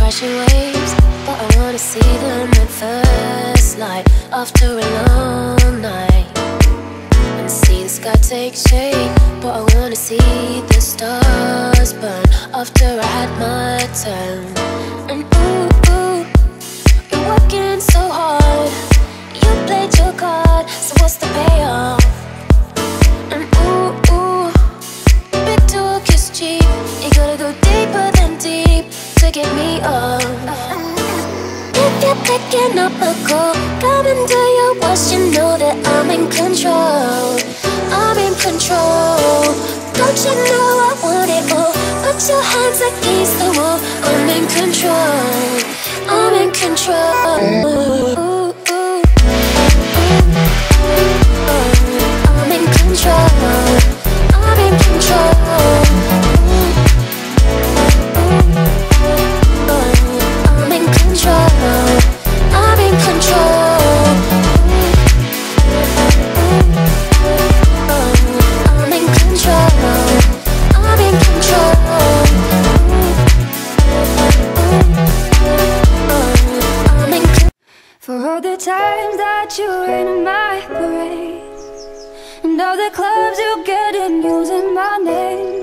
crashing waves, but I wanna see them at first light after a long night. And see the sky take shape, but I wanna see the stars burn after I had my turn. And ooh, you're working so hard, you played your card, so what's the payoff? And ooh, big talk is cheap, you gotta go deeper than deep to get me up. If you're picking up a call, come and do your worst, you know that I'm in control. I'm in control. Don't you know I want it all? Put your hands against the wall. I'm in control. I'm in control. I'm in control. I'm in control. I'm in control. I'm in control. I'm in control. I'm in control. I'm in control. For all the times that you rain in my parade, and all the clubs you get in using my name,